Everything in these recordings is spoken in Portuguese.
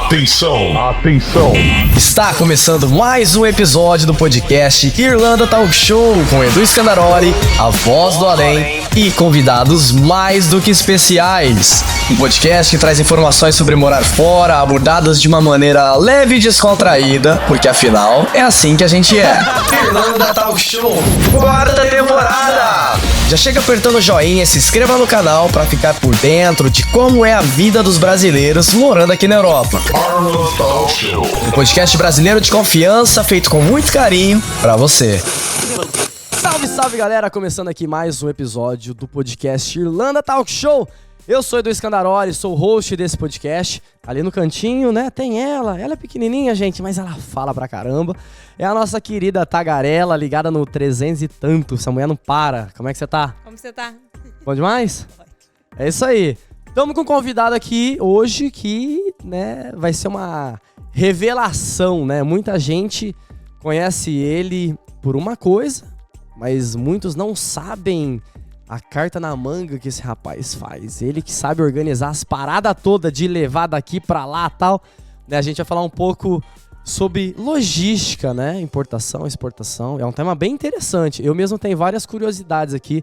Atenção, atenção. Está começando mais um episódio do podcast Irlanda Talk Show com Edu Scandaroli, a voz do além e convidados mais do que especiais. Um podcast que traz informações sobre morar fora, abordadas de uma maneira leve e descontraída, porque afinal é assim que a gente é. Irlanda Talk Show, quarta temporada! Já chega apertando o joinha e se inscreva no canal para ficar por dentro de como é a vida dos brasileiros morando aqui na Europa. Irlanda Talk Show. Um podcast brasileiro de confiança, feito com muito carinho pra você. Salve, salve galera! Começando aqui mais um episódio do podcast Irlanda Talk Show. Eu sou Edu Scandaroli, sou o host desse podcast. Ali no cantinho, né, tem ela é pequenininha, gente, mas ela fala pra caramba. É a nossa querida Tagarela, ligada no 300 e tanto. Essa mulher não para. Como é que você tá? Como você tá? Bom demais? É isso aí. Estamos com um convidado aqui hoje que, né, vai ser uma revelação, né? Muita gente conhece ele por uma coisa, mas muitos não sabem a carta na manga que esse rapaz faz. Ele que sabe organizar as paradas todas de levar daqui pra lá e tal. Né, a gente vai falar um pouco sobre logística, né? Importação, exportação. É um tema bem interessante. Eu mesmo tenho várias curiosidades aqui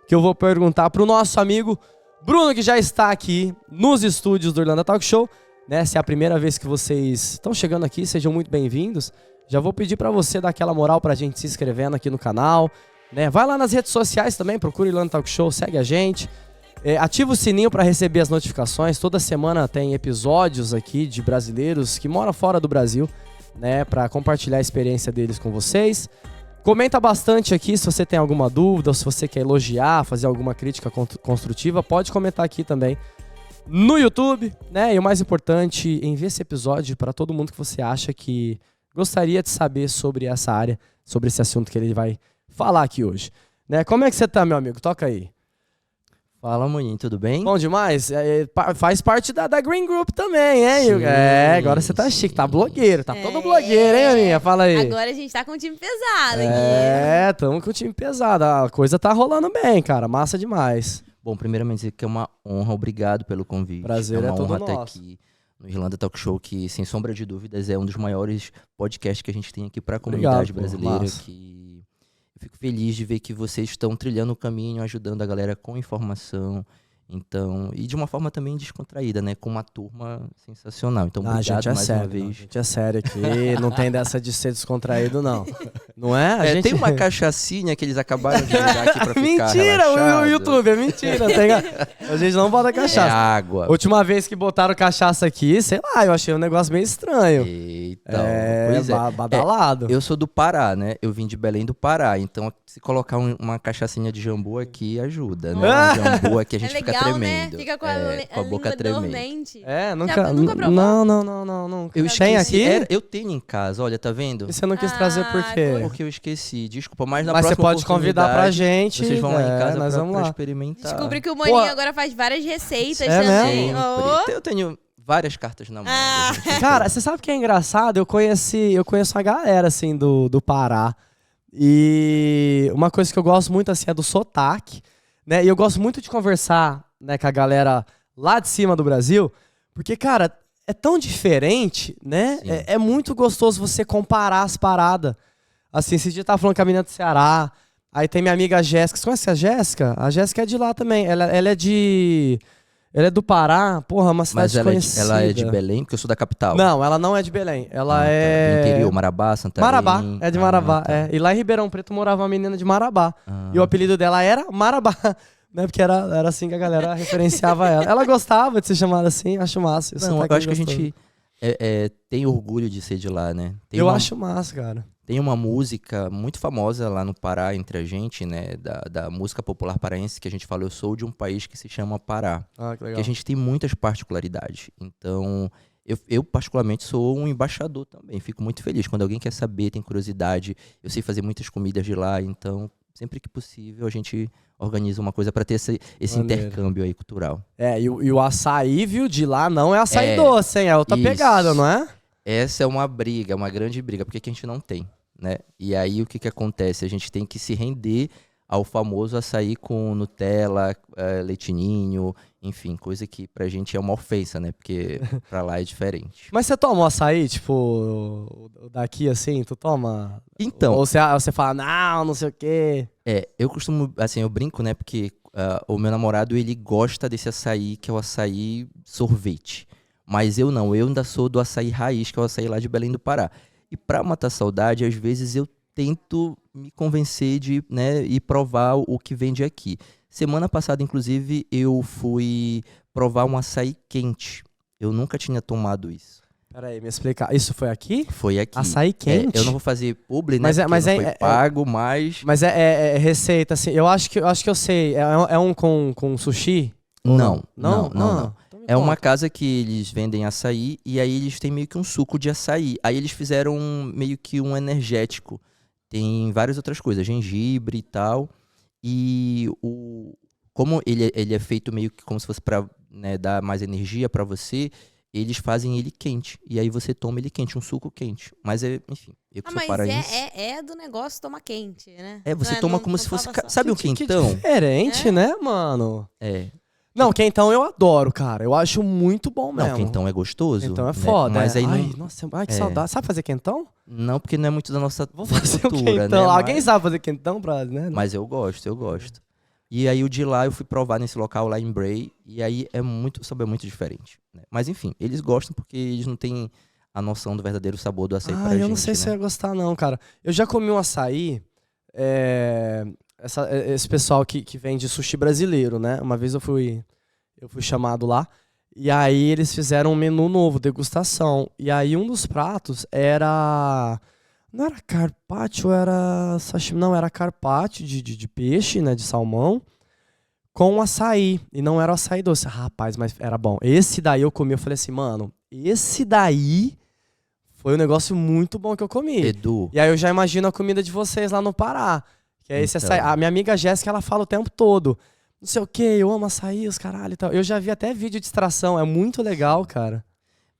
que eu vou perguntar pro nosso amigo Bruno, que já está aqui nos estúdios do Irlanda Talk Show. Né? Se é a primeira vez que vocês estão chegando aqui, sejam muito bem-vindos. Já vou pedir pra você dar aquela moral pra gente se inscrevendo aqui no canal. Né? Vai lá nas redes sociais também, procura Irlanda Talk Show, segue a gente. Ativa o sininho para receber as notificações. Toda semana tem episódios aqui de brasileiros que moram fora do Brasil, né, para compartilhar a experiência deles com vocês. Comenta bastante aqui se você tem alguma dúvida ou se você quer elogiar, fazer alguma crítica construtiva, pode comentar aqui também no YouTube, né? E o mais importante, envie esse episódio para todo mundo que você acha que gostaria de saber sobre essa área, sobre esse assunto que ele vai falar aqui hoje, né? Como é que você tá, meu amigo? Toca aí. Fala, maninho, tudo bem? Bom demais. Faz parte da Green Group também, hein? Sim, agora você tá chique, tá blogueiro, tá todo blogueiro, hein, Aninha? Fala aí. Agora a gente tá com um time pesado aqui. Tamo com o time pesado. A coisa tá rolando bem, cara. Massa demais. Bom, primeiramente dizer que é uma honra, obrigado pelo convite. Prazer é uma todo honra estar nosso. aqui no Irlanda Talk Show, que sem sombra de dúvidas é um dos maiores podcasts que a gente tem aqui para a comunidade brasileira. Que eu fico feliz de ver que vocês estão trilhando o caminho, ajudando a galera com informação. Então, e de uma forma também descontraída, né? Com uma turma sensacional. Então, obrigado mais uma vez. A gente é sério aqui, não tem dessa de ser descontraído, não. Não é? A gente... Tem uma cachaçinha que eles acabaram de ligar aqui pra ficar mentira, relaxado. o YouTube, é mentira. A gente não bota cachaça. É água. Última vez que botaram cachaça aqui, sei lá, eu achei um negócio meio estranho. Eita, pois é. Badalado. Eu sou do Pará, né? Eu vim de Belém do Pará. Então, se colocar uma cachaçinha de jambu aqui, ajuda, né? Um jambu aqui a gente fica legal, tremendo. né? Fica com a boca língua tremendo. dormente. Nunca provou? Não. Eu Tem aqui? Eu tenho em casa, olha, tá vendo? E você não quis trazer por quê? Porque eu esqueci, desculpa, mas na Mas você próxima pode convidar pra gente. Vocês vão lá em casa nós vamos pra lá. experimentar. Descobri que o Maninho agora faz várias receitas também. Sempre. Eu tenho várias cartas na mão. gente. Cara, você sabe o que é engraçado? Eu conheço a galera, assim, do Pará. E uma coisa que eu gosto muito, assim, é do sotaque, né? E eu gosto muito de conversar, né, com a galera lá de cima do Brasil, porque, cara, é tão diferente, né? É muito gostoso você comparar as paradas. Assim, esse dia eu tava falando com a menina do Ceará, aí tem minha amiga Jéssica. Você conhece a Jéssica? A Jéssica é de lá também. Ela é do Pará, porra, uma cidade desconhecida. Ela é de Belém, porque eu sou da capital. Não, ela não é de Belém. Ela é... Do interior, Marabá, Santarém. Marabá, é de Marabá, tá. E lá em Ribeirão Preto morava uma menina de Marabá. E o apelido dela era Marabá, né? Porque era assim que a galera referenciava ela. Ela gostava de ser chamada assim, acho massa. Eu acho que a gente tem orgulho de ser de lá, né? Acho massa, cara. Tem uma música muito famosa lá no Pará entre a gente, né? Da música popular paraense, que a gente fala, eu sou de um país que se chama Pará. Que legal. Que a gente tem muitas particularidades. Então, eu particularmente sou um embaixador também. Fico muito feliz. Quando alguém quer saber, tem curiosidade. Eu sei fazer muitas comidas de lá, então, sempre que possível, a gente organiza uma coisa para ter esse intercâmbio aí cultural. E o açaí, viu, de lá não é açaí doce, hein? É outra pegada, não é? Essa é uma briga, uma grande briga, porque aqui a gente não tem, né? E aí o que acontece? A gente tem que se render ao famoso açaí com Nutella, leite ninho, enfim, coisa que pra gente é uma ofensa, né? Porque pra lá é diferente. Mas você toma um açaí, tipo, o daqui assim, tu toma? Então, Ou você fala, não sei o quê. eu costumo, assim, eu brinco, né? Porque o meu namorado, ele gosta desse açaí, que é o açaí sorvete. Mas eu não, eu ainda sou do açaí raiz, que é o açaí lá de Belém do Pará. E pra matar a saudade, às vezes eu tento me convencer de, né, ir provar o que vende aqui. Semana passada, inclusive, eu fui provar um açaí quente. Eu nunca tinha tomado isso. Peraí, me explica. Isso foi aqui? Foi aqui. Açaí quente? Eu não vou fazer publi, né? Mas Porque não foi pago, mas... Mas é receita, assim. Eu acho que eu sei. É um com sushi? Ou Não. Então me É uma conta. casa que eles vendem açaí e aí eles têm meio que um suco de açaí. Aí eles fizeram meio que um energético. Tem várias outras coisas, gengibre e tal. E como ele é feito meio que como se fosse pra, né, dar mais energia pra você, eles fazem ele quente. E aí você toma ele quente, um suco quente. Mas enfim, eu que sou mas paraense. é do negócio tomar quente, né? Você Não toma como se fosse... tava só- Sabe um Que quentão? diferente, né, mano? É. Não, quentão eu adoro, cara. Eu acho muito bom mesmo. Não, quentão é gostoso. Quentão é né? foda. Mas aí Ai, não... nossa, que é. saudade. Sabe fazer quentão? Não, porque não é muito da nossa Vamos fazer um cultura, quentão. né? Alguém Mas- sabe fazer quentão pra, né? Mas eu gosto. E aí o de lá eu fui provar nesse local lá em Bray, e aí o sabor é muito diferente, né? Mas enfim, eles gostam porque eles não têm a noção do verdadeiro sabor do açaí pra gente, eu não sei se eu né? ia gostar não, cara. Eu já comi um açaí, esse pessoal que vende sushi brasileiro, né? Uma vez eu fui chamado lá, e aí eles fizeram um menu novo, degustação. E aí um dos pratos era... Não era carpaccio, era sashimi. Não, era carpaccio de peixe, né? De salmão. Com açaí. E não era o açaí doce. Rapaz, mas era bom. Esse daí eu comi, eu falei assim, mano, esse daí foi um negócio muito bom que eu comi. Edu, E aí eu já imagino a comida de vocês lá no Pará. Que é esse Então. açaí. A minha amiga Jéssica, ela fala o tempo todo. Não sei o que, eu amo açaí, os caralho e tal. Eu já vi até vídeo de extração, é muito legal, cara.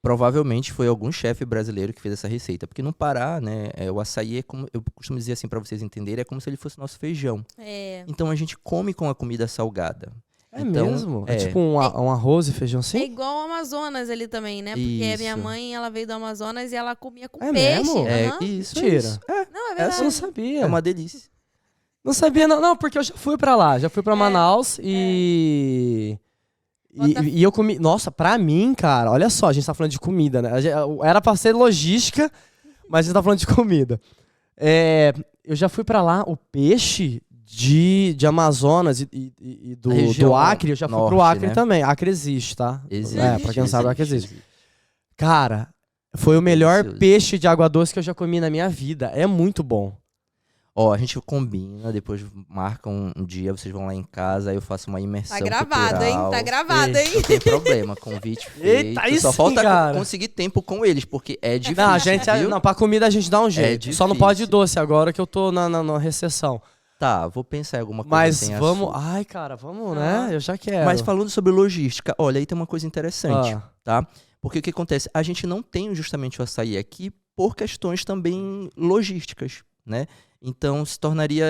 provavelmente foi algum chefe brasileiro que fez essa receita, porque no Pará, né, o açaí é como, eu costumo dizer assim pra vocês entenderem, é como se ele fosse nosso feijão. É. Então a gente come com a comida salgada. É Então, mesmo? É é. tipo um arroz e feijão É assim? igual o Amazonas ali também, né? Porque a minha Isso. mãe, ela veio do Amazonas e ela comia com É peixe. mesmo? Aham. Isso, é Mentira. isso. Não, é Essa verdade. eu não sabia. É uma delícia. Não sabia, não. Não, porque eu já fui pra lá. Já fui pra Manaus e eu comi... Nossa, pra mim, cara, olha só, a gente tá falando de comida, né? Era pra ser logística, mas a gente tá falando de comida. Eu já fui pra lá, o peixe de Amazonas e do região Acre, eu já fui pro norte, Acre né? também. Acre existe, tá? Existe. Pra quem não sabe, Acre existe. existe. Cara, foi o melhor Delicioso. peixe de água doce que eu já comi na minha vida. É muito bom. Ó, a gente combina, depois marca um dia, vocês vão lá em casa, aí eu faço uma imersão Tá gravado, hein? cultural. Tá gravado, hein? Não tem problema, convite feito. Eita, aí Só sim, falta cara. conseguir tempo com eles, porque é difícil, Não, a gente, viu? não, pra comida a gente dá um jeito. Só não difícil. pode doce agora que eu tô na recessão. Tá, vou pensar em alguma coisa Mas sem vamos. açúcar. Ai, cara, vamos, né? Eu já quero. Mas falando sobre logística, olha, aí tem uma coisa interessante, Ah. tá? Porque o que acontece? A gente não tem justamente o açaí aqui por questões também logísticas, né? Então se tornaria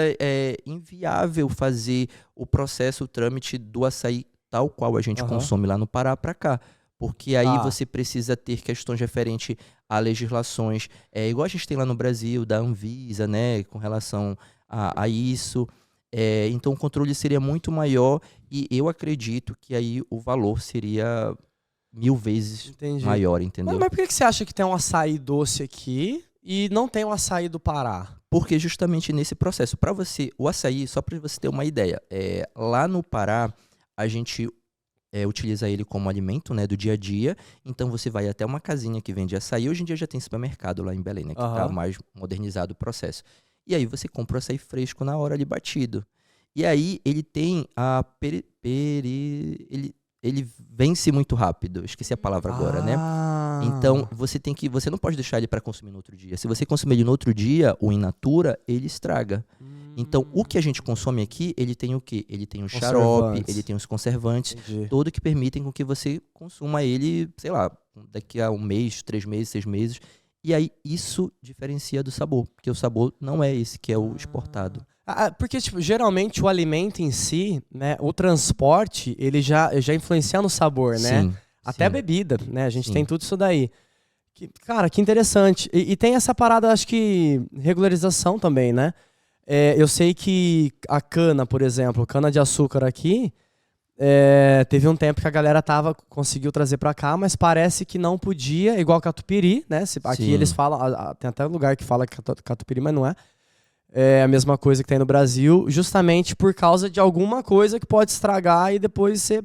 inviável fazer o processo, o trâmite do açaí tal qual a gente Aham. consome lá no Pará para cá. Porque aí Ah. você precisa ter questões referentes a legislações, igual a gente tem lá no Brasil, da Anvisa, né? Com relação a isso. Então o controle seria muito maior e eu acredito que aí o valor seria 1000 vezes Entendi. maior, entendeu? Mas por que você acha que tem um açaí doce aqui e não tem um açaí do Pará? Porque justamente nesse processo, para você, o açaí, só para você ter uma ideia, lá no Pará, a gente utiliza ele como alimento, né, do dia a dia. Então você vai até uma casinha que vende açaí. Hoje em dia já tem supermercado lá em Belém, né, que tá Aham. mais modernizado o processo. E aí você compra o açaí fresco na hora ali batido. E aí ele tem a ele vence muito rápido. Esqueci a palavra agora, né? Ah. Então, você não pode deixar ele para consumir no outro dia. Se você consumir ele no outro dia, o in natura, ele estraga. Então, o que a gente consome aqui, ele tem o quê? Ele tem o xarope, Conservantes. ele tem os conservantes, Entendi. todo que permitem com que você consuma ele, sei lá, daqui a 1 mês, 3 meses, 6 meses. E aí, isso diferencia do sabor, porque o sabor não é esse que é o exportado. Porque, tipo, geralmente o alimento em si, né, o transporte, ele já influencia no sabor, né? Sim, Até a sim. bebida, né? A gente Sim. tem tudo isso daí. Cara, que interessante. E tem essa parada, acho que, regularização também, né? Eu sei que a cana, por exemplo, cana de açúcar aqui, teve um tempo que a galera conseguiu trazer pra cá, mas parece que não podia, igual catupiry, né? Aqui Sim. eles falam, tem até lugar que fala que catupiry, mas não é. É a mesma coisa que tem no Brasil, justamente por causa de alguma coisa que pode estragar e depois ser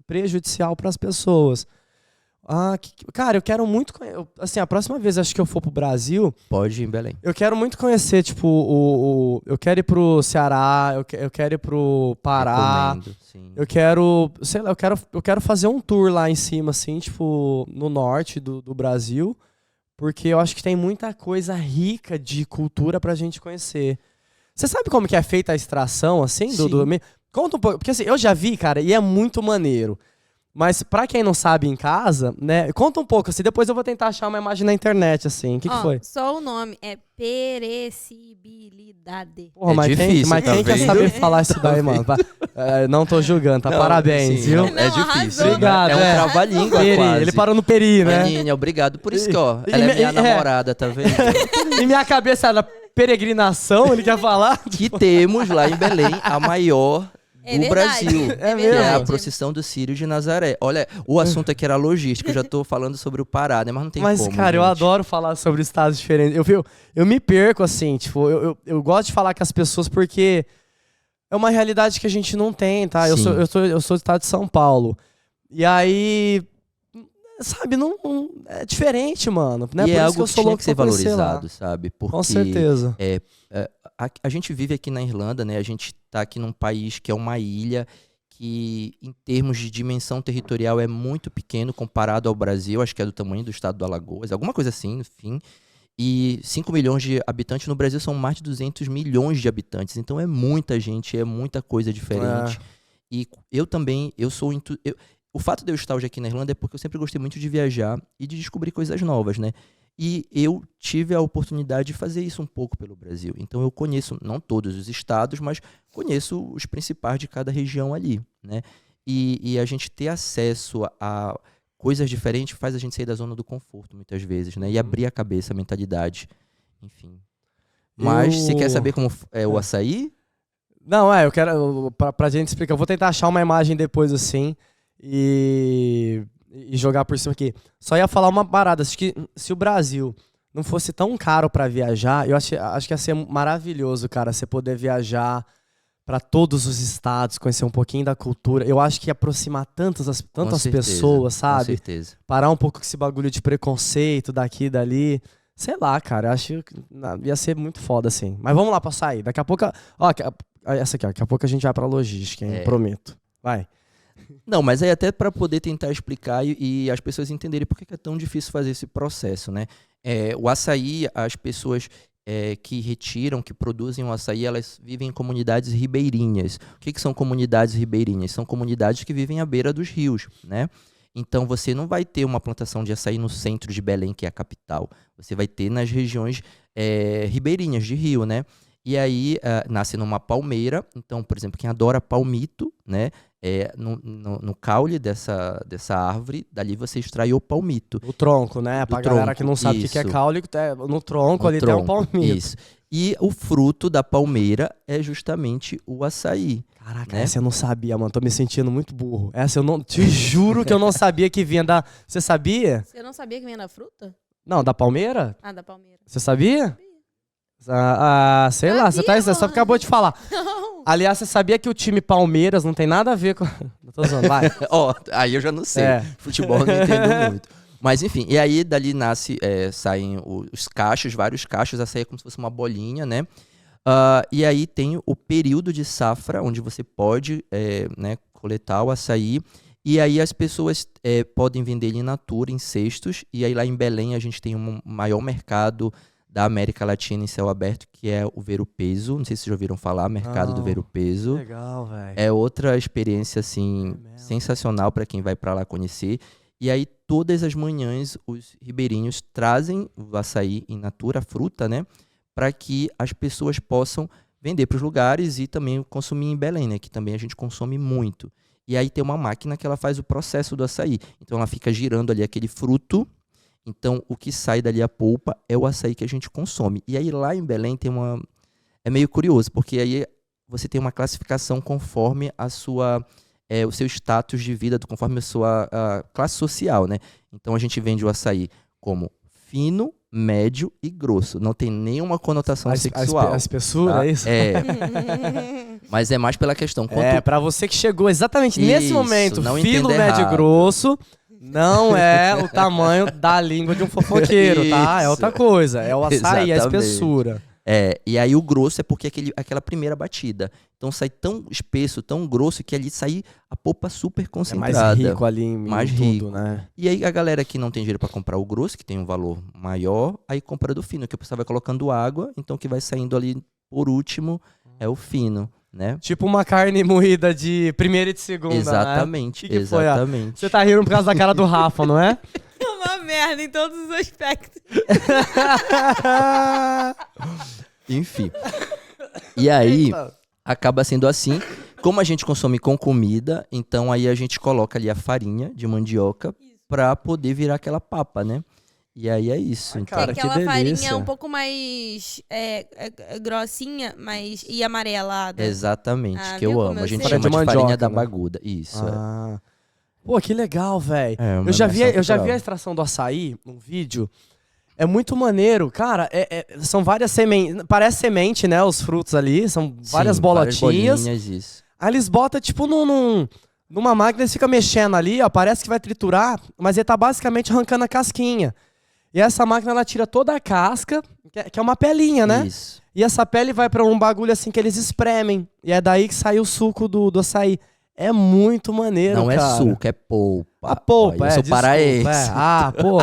prejudicial para as pessoas. Cara, eu quero muito assim, a próxima vez acho que eu for pro Brasil, Pode ir em Belém. eu quero muito conhecer, tipo, eu quero ir pro Ceará, eu quero ir pro Pará, Recomendo, sim. eu quero, sei lá, eu quero fazer um tour lá em cima, assim, tipo, no norte do Brasil, porque eu acho que tem muita coisa rica de cultura pra gente conhecer. Você sabe como que é feita a extração, assim, Sim. Conta um pouco, porque assim, eu já vi, cara, e é muito maneiro. Mas pra quem não sabe em casa, né, conta um pouco, assim, depois eu vou tentar achar uma imagem na internet, assim. O que foi? Só o nome é perecibilidade. Porra, mas difícil, mas tá quem quer vendo? saber falar isso daí, mano? Não tô julgando, tá? Não, Parabéns, sim, viu? não, é Não, difícil. arrasou. né? Obrigado, É um trava-língua Peri, quase. ele parou no peri, né? Aninha, obrigado por isso que, ó, E ela é minha é. namorada, tá vendo? Em minha cabeça era peregrinação, ele quer falar? Que temos lá em Belém a maior É do verdade. Brasil. É Que é mesmo? a procissão do Círio de Nazaré. Olha, o assunto aqui era logística, eu já tô falando sobre o Pará, né? Mas não tem Mas, como, cara, eu gente. adoro falar sobre estados diferentes. Eu me perco, assim, tipo, eu gosto de falar com as pessoas porque é uma realidade que a gente não tem, tá? Eu Sim. sou do estado de São Paulo. E aí, sabe, é diferente, mano. Né? E Por é isso algo que eu que sou tinha louco que ser pra conhecer lá. valorizado, sabe? Porque Com certeza. a gente vive aqui na Irlanda, né? A gente tá aqui num país que é uma ilha que, em termos de dimensão territorial, é muito pequeno comparado ao Brasil. Acho que é do tamanho do estado do Alagoas, alguma coisa assim, enfim. E 5 milhões de habitantes no Brasil são mais de 200 milhões de habitantes. Então é muita gente, é muita coisa diferente. E eu também, o fato de eu estar hoje aqui na Irlanda é porque eu sempre gostei muito de viajar e de descobrir coisas novas, né? E eu tive a oportunidade de fazer isso um pouco pelo Brasil. Então eu conheço, não todos os estados, mas conheço os principais de cada região ali, né? E a gente ter acesso a coisas diferentes faz a gente sair da zona do conforto, muitas vezes, né? E abrir a cabeça, a mentalidade, enfim. Mas você quer saber como é o açaí? Não, eu quero, pra gente explicar, eu vou tentar achar uma imagem depois, assim, e jogar por cima aqui. Só ia falar uma parada, acho que se o Brasil não fosse tão caro pra viajar, eu acho que ia ser maravilhoso, cara, você poder viajar pra todos os estados, conhecer um pouquinho da cultura. Eu acho que ia aproximar tantas certeza, pessoas, Com sabe? certeza. Parar um pouco com esse bagulho de preconceito daqui e dali. Sei lá, cara, eu acho que ia ser muito foda, assim. Mas vamos lá pra sair. Daqui a pouco... Ó, essa aqui, ó. Daqui a pouco a gente vai pra logística, hein? Prometo. Vai. Não, mas aí até para poder tentar explicar e as pessoas entenderem por que é tão difícil fazer esse processo, né? O açaí, as pessoas que retiram, que produzem o açaí, elas vivem em comunidades ribeirinhas. O que são comunidades ribeirinhas? São comunidades que vivem à beira dos rios, né? Então você não vai ter uma plantação de açaí no centro de Belém, que é a capital. Você vai ter nas regiões ribeirinhas de rio, né? E aí nasce numa palmeira. Então, por exemplo, quem adora palmito, né? No caule dessa árvore, dali você extrai o palmito. O tronco, né? Pra galera que não sabe o que é caule, no tronco ali tem um palmito. Isso. E o fruto da palmeira é justamente o açaí. Caraca, né? essa eu não sabia, mano. Tô me sentindo muito burro. Essa eu não... Te juro que eu não sabia que vinha da... Você sabia? Você não sabia que vinha da fruta? Não, da palmeira? Ah, da palmeira. Você sabia? Sei lá, você acabou de falar. Não. Aliás, você sabia que o time Palmeiras não tem nada a ver com... Não tô zoando, vai. Aí eu já não sei. Futebol eu não entendo muito. Mas enfim, e aí dali saem os cachos, vários cachos, açaí é como se fosse uma bolinha, né? E aí tem o período de safra, onde você pode coletar o açaí. E aí as pessoas podem vender ele in natura, em cestos. E aí lá em Belém a gente tem um maior mercado da América Latina em céu aberto, que é o Ver-o-Peso. Não sei se vocês já ouviram falar, mercado do Ver-o-Peso. Legal, velho. É outra experiência, assim, sensacional para quem vai para lá conhecer. E aí, todas as manhãs, os ribeirinhos trazem o açaí in natura, a fruta, né? Para que as pessoas possam vender para os lugares e também consumir em Belém, né? Que também a gente consome muito. E aí tem uma máquina que ela faz o processo do açaí. Então ela fica girando ali aquele fruto. Então o que sai dali a polpa é o açaí que a gente consome. E aí lá em Belém tem uma... É meio curioso, porque aí você tem uma classificação conforme a sua... o seu status de vida, conforme a sua classe social, né? Então a gente vende o açaí como fino, médio e grosso. Não tem nenhuma conotação sexual. A espessura, tá? é isso? Mas é mais pela questão. Pra você que chegou exatamente nesse Isso, momento, não fino, entenda médio e errado. grosso, não é o tamanho da língua de um fofoqueiro, tá? É Isso. outra coisa. É o açaí, a Exatamente. espessura. E aí o grosso é porque aquela primeira batida. Então sai tão espesso, tão grosso, que ali sai a polpa super É concentrada. mais rico ali em Mais tudo, rico. né? E aí a galera que não tem dinheiro para comprar o grosso, que tem um valor maior, aí compra do fino, que o pessoal vai colocando água, então o que vai saindo ali por último é o fino, né? Tipo uma carne moída de primeira e de segunda, Exatamente, né? Que foi, exatamente. Você tá rindo por causa da cara do Rafa, não é? É uma merda em todos os aspectos. Enfim. E aí, Eita. acaba sendo assim. Como a gente consome com comida, então aí a gente coloca ali a farinha de mandioca pra poder virar aquela papa, né? E aí é isso. Então, cara, Tem que aquela delícia. farinha um pouco mais grossinha, e amarelada. exatamente, Ah, que viu eu como amo. eu A gente sei? chama de Farinha de farinha mandioca, da né? baguda. Isso. Ah. Pô, que legal, velho. Uma Eu já vi versão a natural. extração do açaí num vídeo. É muito maneiro. Cara, são várias sementes. Parece semente, né? Os frutos ali. São várias Sim, bolotinhas. bolinhas, isso. Aí eles botam, tipo, numa máquina, eles ficam mexendo ali, ó. Parece que vai triturar, mas ele tá basicamente arrancando a casquinha. E essa máquina, ela tira toda a casca, que é uma pelinha, né? Isso. E essa pele vai pra um bagulho assim que eles espremem. E é daí que sai o suco do açaí. É muito maneiro, Não cara. é suco, é polpa. A polpa, Olha, eu sou desculpa, paraense. pô.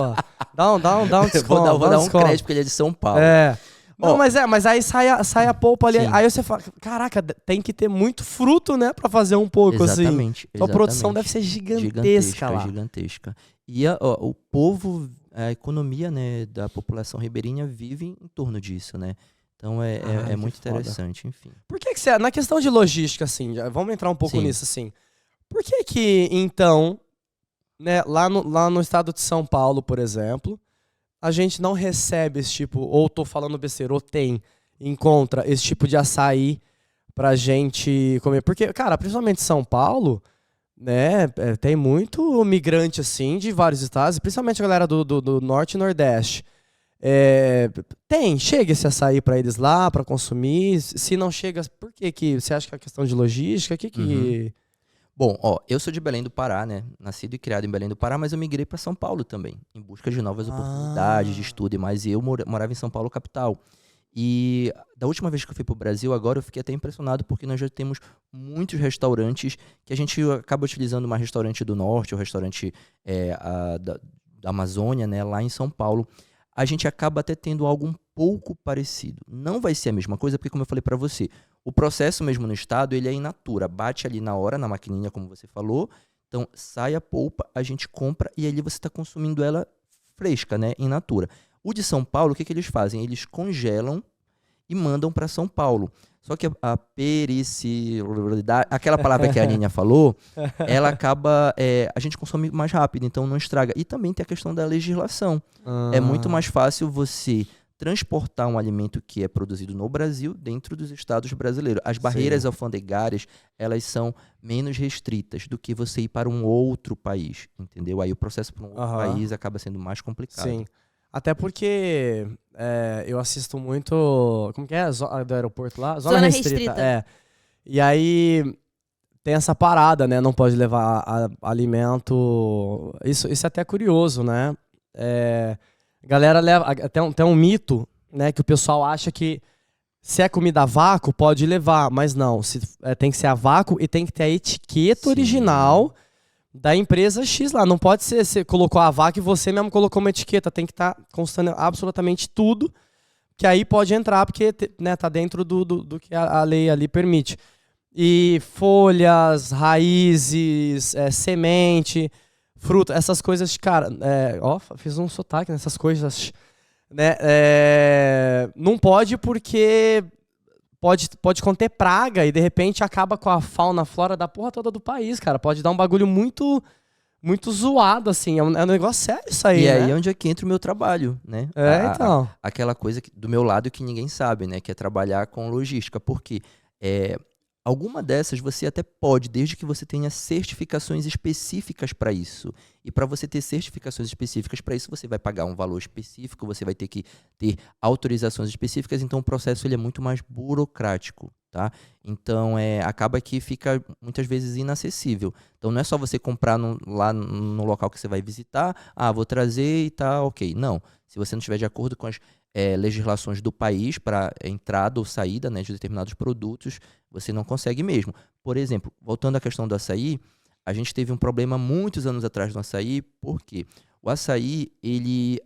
Dá um desconto. Vou dar um desconto. crédito porque ele é de São Paulo. Não, Ó, mas aí sai a polpa ali. Sim. Aí você fala, caraca, tem que ter muito fruto, né? Pra fazer um pouco assim. Exatamente. Então a produção deve ser gigantesca lá. Gigantesca. E o povo, a economia, né, da população ribeirinha vive em torno disso, né? Então é que muito foda. interessante, enfim. Por que você... Na questão de logística, assim, vamos entrar um pouco Sim. nisso, assim. Por que então, né, lá no estado de São Paulo, por exemplo, a gente não recebe esse tipo, ou tô falando besteira, ou encontra esse tipo de açaí pra gente comer? Porque, cara, principalmente São Paulo, né, tem muito migrante, assim, de vários estados, principalmente a galera do Norte e Nordeste. Chega esse açaí pra eles lá, pra consumir. Se não chega, por que você acha que é questão de logística? Bom, eu sou de Belém do Pará, né? Nascido e criado em Belém do Pará, mas eu migrei para São Paulo também, em busca de novas oportunidades de estudo e mais. E eu morava em São Paulo, capital. E da última vez que eu fui pro Brasil, agora eu fiquei até impressionado porque nós já temos muitos restaurantes que a gente acaba utilizando, mais restaurante do Norte, ou restaurante da Amazônia, né? Lá em São Paulo. A gente acaba até tendo algo um pouco parecido. Não vai ser a mesma coisa, porque como eu falei para você, o processo mesmo no estado, ele é in natura. Bate ali na hora, na maquininha, como você falou. Então, sai a polpa, a gente compra e ali você está consumindo ela fresca, né? In natura. O de São Paulo, o que eles fazem? Eles congelam e mandam para São Paulo. Só que a pericibilidade, aquela palavra que a Aninha falou, ela acaba... a gente consome mais rápido, então não estraga. E também tem a questão da legislação. É muito mais fácil você transportar um alimento que é produzido no Brasil dentro dos estados brasileiros. As barreiras alfandegárias, elas são menos restritas do que você ir para um outro país, entendeu? Aí o processo para um outro país acaba sendo mais complicado. Sim. Até porque eu assisto muito... Como que é? Do aeroporto lá? Zona restrita. E aí tem essa parada, né? Não pode levar alimento... Isso é até curioso, né? A galera leva... Tem um mito, né? Que o pessoal acha que se é comida a vácuo, pode levar. Mas não. Tem que ser a vácuo e tem que ter a etiqueta original da empresa X lá. Não pode ser, você colocou a vaca e você mesmo colocou uma etiqueta. Tem que estar constando absolutamente tudo, que aí pode entrar, porque né, tá dentro do que a lei ali permite. E folhas, raízes, semente, fruta, essas coisas, cara, fiz um sotaque nessas coisas, né? Não pode porque pode conter praga e de repente acaba com a fauna, a flora da porra toda do país, cara. Pode dar um bagulho muito, muito zoado, assim. É um negócio sério isso aí, E né? aí é onde é que entra o meu trabalho, né? Então. Aquela coisa do meu lado que ninguém sabe, né? Que é trabalhar com logística. Porque alguma dessas você até pode, desde que você tenha certificações específicas para isso. E para você ter certificações específicas para isso, você vai pagar um valor específico, você vai ter que ter autorizações específicas, então o processo ele é muito mais burocrático, tá? Então acaba que fica muitas vezes inacessível. Então não é só você comprar lá no local que você vai visitar, vou trazer e tá ok. Não, se você não estiver de acordo com as legislações do país para entrada ou saída, né, de determinados produtos, você não consegue mesmo. Por exemplo, voltando à questão do açaí, a gente teve um problema muitos anos atrás no açaí, porque o açaí, ele,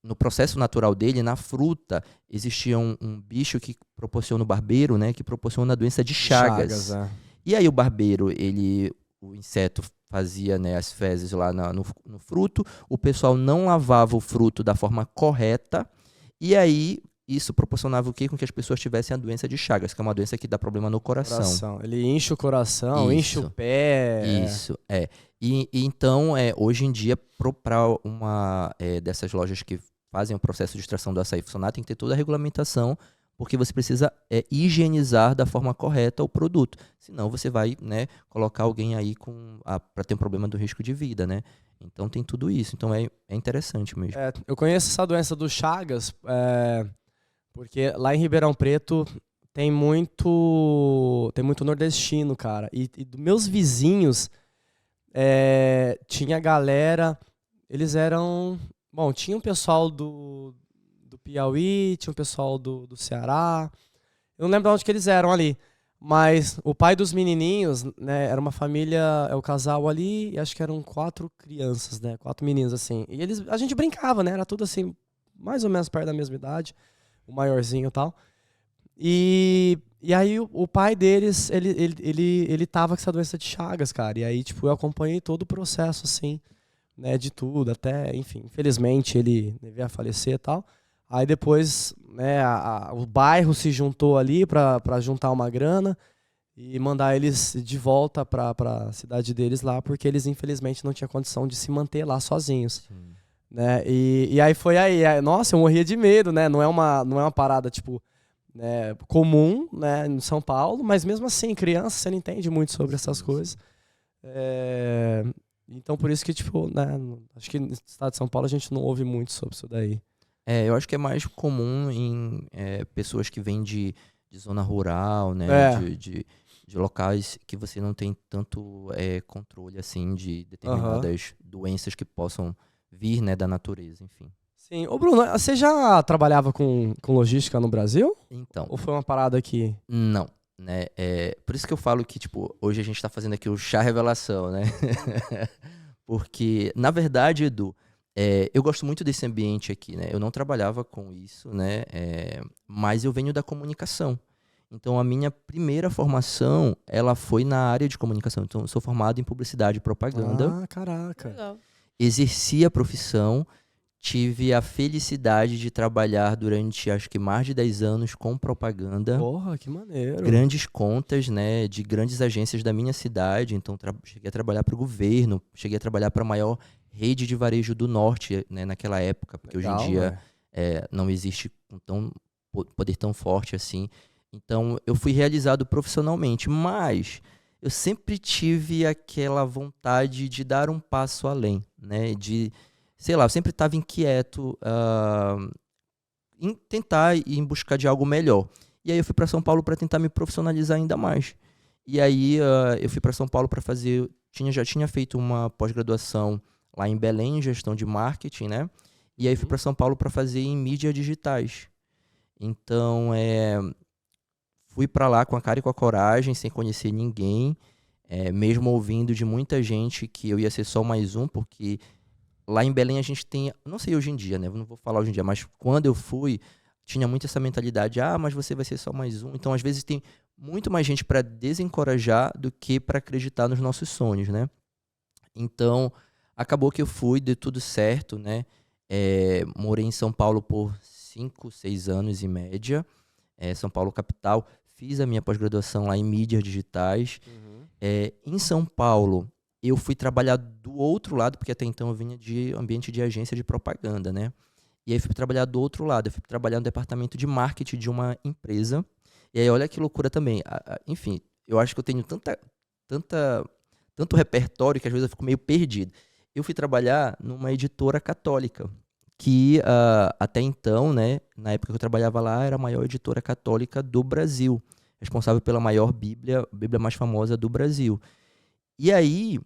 no processo natural dele, na fruta, existia um bicho que proporciona o barbeiro, né, que proporciona a doença de Chagas. E aí o barbeiro, o inseto fazia, né, as fezes lá no fruto, o pessoal não lavava o fruto da forma correta, e aí isso proporcionava o quê? Com que as pessoas tivessem a doença de Chagas, que é uma doença que dá problema no coração. Ele enche o coração, enche o pé. Isso, E então, hoje em dia, para uma dessas lojas que fazem o processo de extração do açaí funcionar, tem que ter toda a regulamentação, porque você precisa higienizar da forma correta o produto. Senão você vai, né, colocar alguém aí para ter um problema do risco de vida, né? Então tem tudo isso. Então é interessante mesmo. Eu conheço essa doença do Chagas, porque lá em Ribeirão Preto tem muito nordestino, cara. E dos meus vizinhos, tinha galera, eles eram... Bom, tinha um pessoal do Piauí, tinha um pessoal do Ceará. Eu não lembro de onde que eles eram ali. Mas o pai dos menininhos, né, era uma família, o casal ali, e acho que eram 4 crianças, né, 4 meninos, assim. E a gente brincava, né, era tudo assim, mais ou menos perto da mesma idade, o maiorzinho e tal. E aí o pai deles, ele tava com essa doença de Chagas, cara. E aí, tipo, eu acompanhei todo o processo, assim, né, de tudo, até, enfim, infelizmente ele veio a falecer e tal. Aí depois, né, o bairro se juntou ali para juntar uma grana e mandar eles de volta para a cidade deles lá, porque eles infelizmente não tinham condição de se manter lá sozinhos. Sim. Né? E aí foi aí, nossa, eu morria de medo, né? Não é uma parada tipo, né, comum, né, em São Paulo, mas mesmo assim, criança, você não entende muito sobre essas coisas. Então por isso que, tipo, né, acho que no estado de São Paulo a gente não ouve muito sobre isso daí. Eu acho que é mais comum em pessoas que vêm de zona rural, né? De locais que você não tem tanto controle, assim, de determinadas doenças que possam vir, né, da natureza, enfim. Sim. Ô, Bruno, você já trabalhava com logística no Brasil? Então. Ou foi uma parada que... Não, né? Por isso que eu falo que, tipo, hoje a gente tá fazendo aqui o chá revelação, né? Porque, na verdade, Edu... eu gosto muito desse ambiente aqui, né? Eu não trabalhava com isso, né? Mas eu venho da comunicação. Então, a minha primeira formação, ela foi na área de comunicação. Então, eu sou formado em publicidade e propaganda. Ah, caraca. Legal. Exerci a profissão. Tive a felicidade de trabalhar durante, acho que mais de 10 anos com propaganda. Porra, que maneiro. Grandes contas, né? De grandes agências da minha cidade. Então, cheguei a trabalhar para o governo. Cheguei a trabalhar para a maior rede de varejo do norte, né, naquela época, porque legal, hoje em dia não existe poder tão forte assim. Então, eu fui realizado profissionalmente, mas eu sempre tive aquela vontade de dar um passo além, né, sei lá, eu sempre estava inquieto em tentar ir em busca de algo melhor. E aí eu fui para São Paulo para tentar me profissionalizar ainda mais. E aí eu fui para São Paulo para fazer, já tinha feito uma pós-graduação lá em Belém, em gestão de marketing, né? E aí fui para São Paulo para fazer em mídias digitais. Então, fui para lá com a cara e com a coragem, sem conhecer ninguém, mesmo ouvindo de muita gente que eu ia ser só mais um, porque lá em Belém a gente tem, não sei hoje em dia, né? Não vou falar hoje em dia, mas quando eu fui, tinha muito essa mentalidade, mas você vai ser só mais um. Então, às vezes, tem muito mais gente para desencorajar do que para acreditar nos nossos sonhos, né? Então, acabou que eu fui, deu tudo certo, né? Morei em São Paulo por 5, 6 anos em média. São Paulo capital. Fiz a minha pós-graduação lá em mídias digitais. Em São Paulo, eu fui trabalhar do outro lado, porque até então eu vinha de ambiente de agência de propaganda, né? E aí fui trabalhar do outro lado, eu fui trabalhar no departamento de marketing de uma empresa. E aí olha que loucura também. Enfim, eu acho que eu tenho tanto repertório que às vezes eu fico meio perdido. Eu fui trabalhar numa editora católica, que até então, né, na época que eu trabalhava lá, era a maior editora católica do Brasil, responsável pela maior Bíblia mais famosa do Brasil. E aí,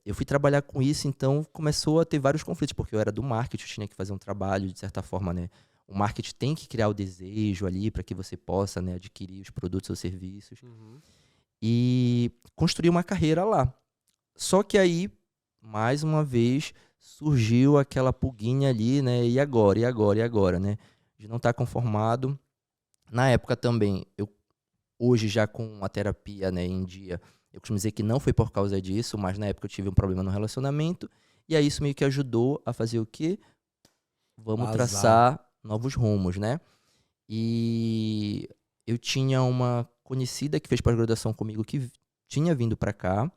eu fui trabalhar com isso, então começou a ter vários conflitos, porque eu era do marketing, eu tinha que fazer um trabalho, de certa forma, né? O marketing tem que criar o desejo ali para que você possa, né, adquirir os produtos ou serviços. E construir uma carreira lá. Só que aí, mais uma vez, surgiu aquela pulguinha ali, né? E agora, né? De não estar conformado. Na época também, hoje já com a terapia, né, em dia, eu costumo dizer que não foi por causa disso, mas na época eu tive um problema no relacionamento, e aí isso meio que ajudou a fazer o quê? Vamos traçar novos rumos, né? E eu tinha uma conhecida que fez pós-graduação comigo que tinha vindo pra cá,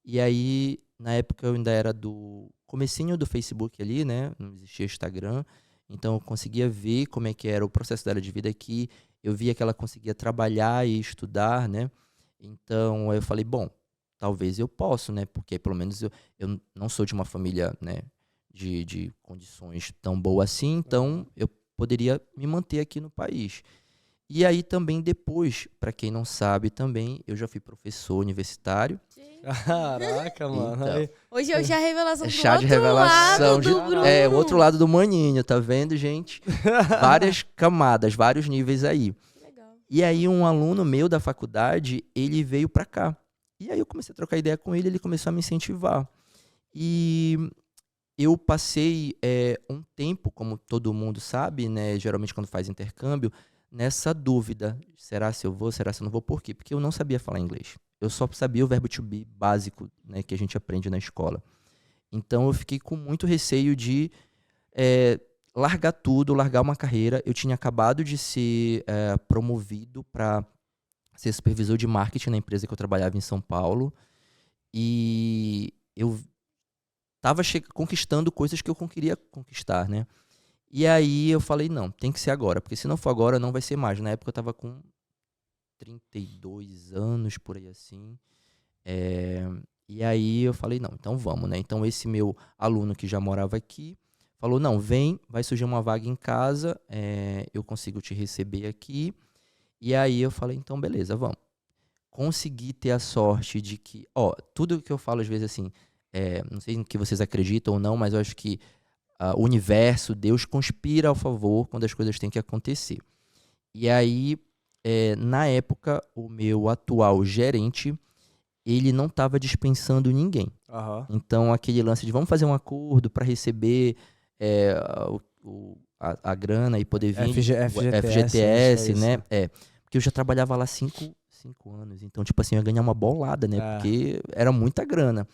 e aí na época eu ainda era do comecinho do Facebook ali, né? Não existia Instagram, então eu conseguia ver como é que era o processo dela de vida aqui, eu via que ela conseguia trabalhar e estudar, né? Então eu falei, bom, talvez eu possa, né? Porque pelo menos eu não sou de uma família, né, de condições tão boas assim, então eu poderia me manter aqui no país. E aí também depois, para quem não sabe também, eu já fui professor universitário. Caraca, mano. Então, Hoje é o chá revelação do chá de outro revelação lado do Bruno. o outro lado do maninho, tá vendo, gente? Várias camadas, vários níveis aí. Legal. E aí um aluno meu da faculdade, ele veio pra cá. E aí eu comecei a trocar ideia com ele, ele começou a me incentivar. E eu passei um tempo, como todo mundo sabe, né, geralmente quando faz intercâmbio, nessa dúvida, será se eu vou, será se eu não vou, por quê? Porque eu não sabia falar inglês. Eu só sabia o verbo to be básico, né, que a gente aprende na escola. Então eu fiquei com muito receio de largar tudo, largar uma carreira. Eu tinha acabado de ser promovido para ser supervisor de marketing na empresa que eu trabalhava em São Paulo. E eu estava conquistando coisas que eu queria conquistar, né? E aí eu falei, não, tem que ser agora, porque se não for agora, não vai ser mais. Na época eu estava com 32 anos, por aí assim. E aí eu falei, não, então vamos, né? Então esse meu aluno que já morava aqui falou, não, vem, vai surgir uma vaga em casa, eu consigo te receber aqui. E aí eu falei, então beleza, vamos. Consegui ter a sorte de que, tudo que eu falo às vezes assim, não sei no que vocês acreditam ou não, mas eu acho que o universo, Deus conspira ao favor quando as coisas têm que acontecer. E aí, na época, o meu atual gerente, ele não estava dispensando ninguém. Então, aquele lance de vamos fazer um acordo para receber a grana e poder vir... FGTS, né? Porque eu já trabalhava lá 5 anos. Então, tipo assim, eu ia ganhar uma bolada, né? Porque era muita grana.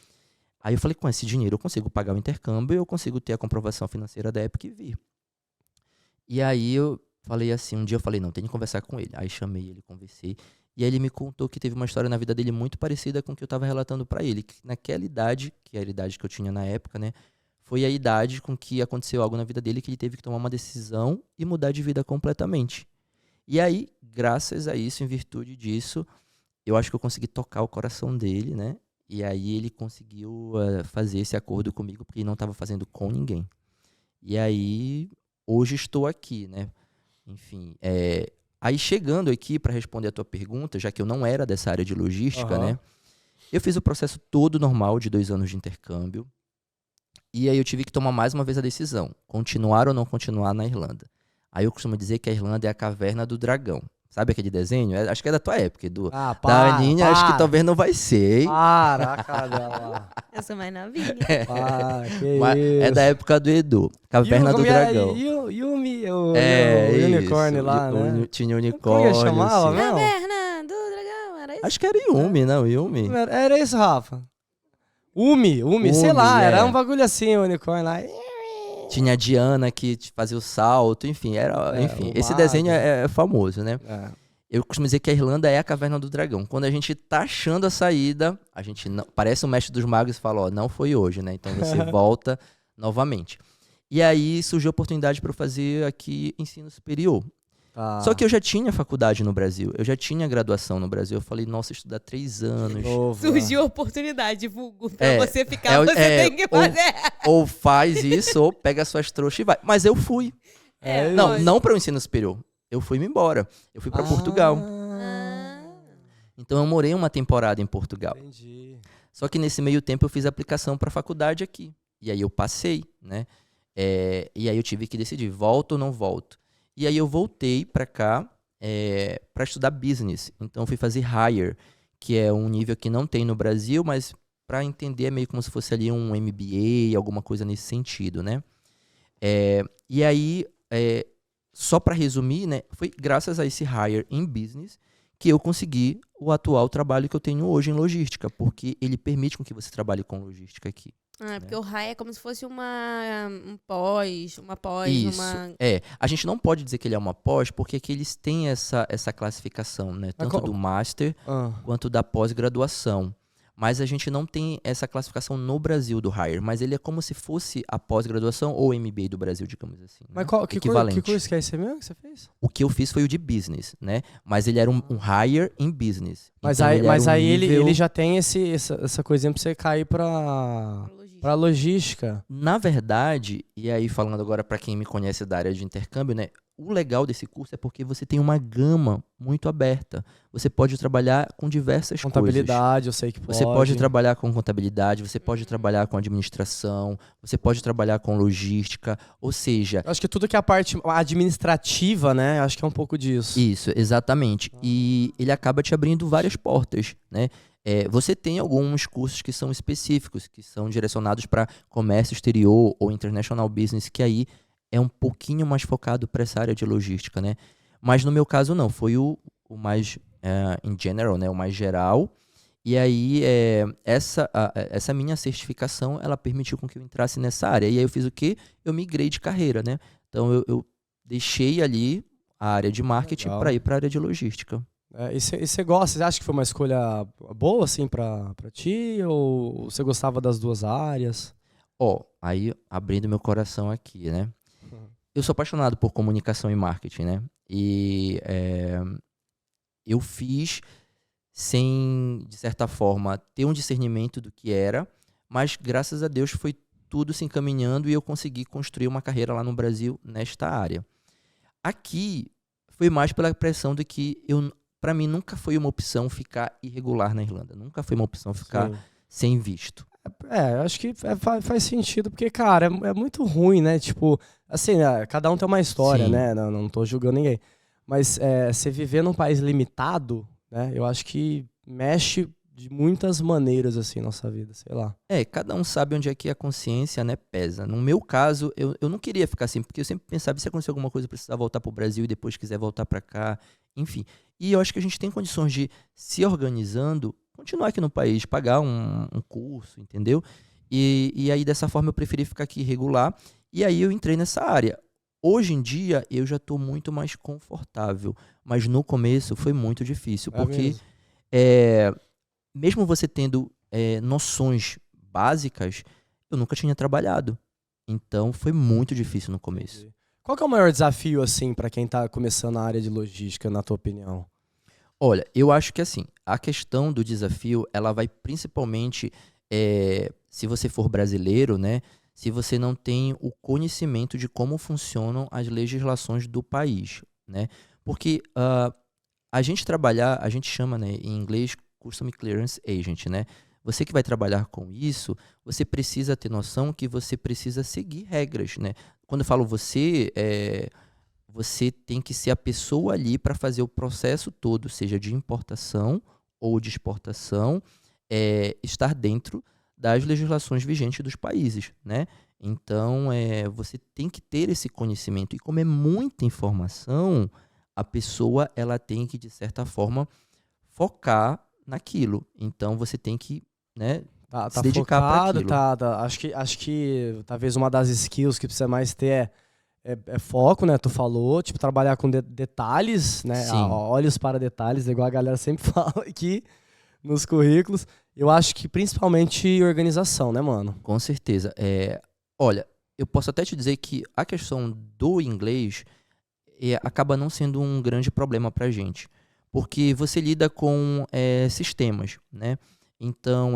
Aí eu falei, com esse dinheiro eu consigo pagar o intercâmbio e eu consigo ter a comprovação financeira da Epic e vir. E aí eu falei assim, um dia eu falei, não, tem que conversar com ele. Aí chamei ele, conversei. E aí ele me contou que teve uma história na vida dele muito parecida com o que eu estava relatando para ele. Que naquela idade, que era a idade que eu tinha na época, né? Foi a idade com que aconteceu algo na vida dele que ele teve que tomar uma decisão e mudar de vida completamente. E aí, graças a isso, em virtude disso, eu acho que eu consegui tocar o coração dele, né? E aí ele conseguiu fazer esse acordo comigo, porque ele não estava fazendo com ninguém. E aí, hoje estou aqui, né? Enfim, aí chegando aqui para responder a tua pergunta, já que eu não era dessa área de logística, né? Eu fiz o processo todo normal de 2 anos de intercâmbio. E aí eu tive que tomar mais uma vez a decisão, continuar ou não continuar na Irlanda. Aí eu costumo dizer que a Irlanda é a caverna do dragão. Sabe aquele desenho? Acho que é da tua época, da Aninha, acho que talvez não vai ser, hein? Para, cara. Eu sou mais novinha. É da época do Edu, Caverna do Dragão. Yumi, o unicórnio lá, né? Tinha unicórnio. Como chamava, assim. mesmo? Caverna do Dragão, era isso? Acho que era Yumi, não? Yumi. Era isso, Rafa. Umi, sei lá, era um bagulho assim, o unicórnio lá. Tinha a Diana que fazia o salto, enfim, enfim, o esse mago. desenho é famoso, né? É. Eu costumo dizer que a Irlanda é a caverna do dragão. Quando a gente tá achando a saída, a gente não, parece o mestre dos magos e fala, ó, não foi hoje, né? Então você volta novamente. E aí surgiu a oportunidade para eu fazer aqui ensino superior. Tá. Só que eu já tinha faculdade no Brasil, eu já tinha graduação no Brasil. Eu falei, nossa, estudar 3 anos. Novo, Surgiu a oportunidade, vulgo, pra É, você ficar, você tem que ou- fazer. Ou faz isso, ou pega suas trouxas e vai. Mas eu fui. É, Não, lógico. não para o ensino superior. Eu fui me embora. Eu fui para Portugal. Ah, Então eu morei uma temporada em Portugal. Entendi. Só que nesse meio tempo eu fiz a aplicação para a faculdade aqui. E aí eu passei, né? E aí eu tive que decidir, volto ou não volto. E aí eu voltei para cá para estudar business. Então eu fui fazer higher, que é um nível que não tem no Brasil, mas para entender é meio como se fosse ali um MBA, alguma coisa nesse sentido, né? E aí, só para resumir, né? Foi graças a esse higher em business que eu consegui o atual trabalho que eu tenho hoje em logística, porque ele permite com que você trabalhe com logística aqui. porque o RAI é como se fosse uma pós, Isso. uma... A gente não pode dizer que ele é uma pós, porque aqui eles têm essa classificação, né? Tanto qual- do master quanto da pós-graduação. Mas a gente não tem essa classificação no Brasil do higher, mas ele é como se fosse a pós-graduação ou MBA do Brasil, digamos assim. Mas né? que Equivalente. curso que é esse mesmo que você fez? O que eu fiz foi o de business, né? Mas ele era um higher em business. Mas Então, aí, ele era mas um aí nível- ele já tem essa coisinha pra você cair pra logística. Na verdade, e aí falando agora para quem me conhece da área de intercâmbio, né? O legal desse curso é porque você tem uma gama muito aberta. Você pode trabalhar com diversas coisas. Contabilidade, eu sei que pode. Você pode trabalhar com contabilidade, você pode trabalhar com administração, você pode trabalhar com logística, ou seja, Eu acho que tudo que é a parte administrativa, né? Acho que é um pouco disso. isso, exatamente. E ele acaba te abrindo várias portas, né? Você tem alguns cursos que são específicos, que são direcionados para comércio exterior ou international business, que aí é um pouquinho mais focado para essa área de logística, né? Mas no meu caso não, foi o mais in general, né? O mais geral. E aí essa minha certificação, ela permitiu com que eu entrasse nessa área. E aí eu fiz o quê? Eu migrei de carreira, né? Então eu deixei ali a área de marketing Legal. para ir para a área de logística. E você gosta? Você acha que foi uma escolha boa, assim, pra ti? Ou você gostava das duas áreas? Aí abrindo meu coração aqui, né? Eu sou apaixonado por comunicação e marketing, né? E eu fiz sem, de certa forma, ter um discernimento do que era, mas graças a Deus foi tudo se encaminhando e eu consegui construir uma carreira lá no Brasil nesta área. Aqui foi mais pela pressão de que para mim nunca foi uma opção ficar irregular na Irlanda, nunca foi uma opção ficar Sim. sem visto. Eu acho que faz sentido, porque, cara, é muito ruim, né? Tipo, assim, cada um tem uma história, Sim. né? Não tô julgando ninguém. Mas você viver num país limitado, né? Eu acho que mexe de muitas maneiras, assim, na nossa vida, sei lá. Cada um sabe onde é que a consciência, né, pesa. No meu caso, eu não queria ficar assim, porque eu sempre pensava, se acontecer alguma coisa, eu precisar voltar pro Brasil e depois quiser voltar para cá, enfim. E eu acho que a gente tem condições de, se organizando, continuar aqui no país, pagar um curso, entendeu? E aí, dessa forma, eu preferi ficar aqui regular, e aí eu entrei nessa área. Hoje em dia, eu já estou muito mais confortável, mas no começo foi muito difícil, porque mesmo? mesmo você tendo noções básicas, eu nunca tinha trabalhado. Então, foi muito difícil no começo. Qual que é o maior desafio, assim, pra quem tá começando a área de logística, na tua opinião? Olha, eu acho que assim, a questão do desafio, ela vai principalmente, se você for brasileiro, né? Se você não tem o conhecimento de como funcionam as legislações do país, né? Porque a gente chama, né, em inglês, Customs Clearance Agent, né? Você que vai trabalhar com isso, você precisa ter noção que você precisa seguir regras, né? Quando eu falo você tem que ser a pessoa ali para fazer o processo todo, seja de importação ou de exportação, estar dentro das legislações vigentes dos países, né? Então, você tem que ter esse conhecimento. E como é muita informação, a pessoa ela tem que, de certa forma, focar naquilo. Então, você tem que, né, se dedicar para focado, aquilo. acho que talvez uma das skills que precisa mais ter é foco, né? Tu falou, tipo, trabalhar com detalhes, né? Sim. Olhos para detalhes, igual a galera sempre fala aqui nos currículos. Eu acho que principalmente organização, né, mano? Com certeza. Olha, eu posso até te dizer que a questão do inglês acaba não sendo um grande problema pra gente. Porque você lida com sistemas, né? Então,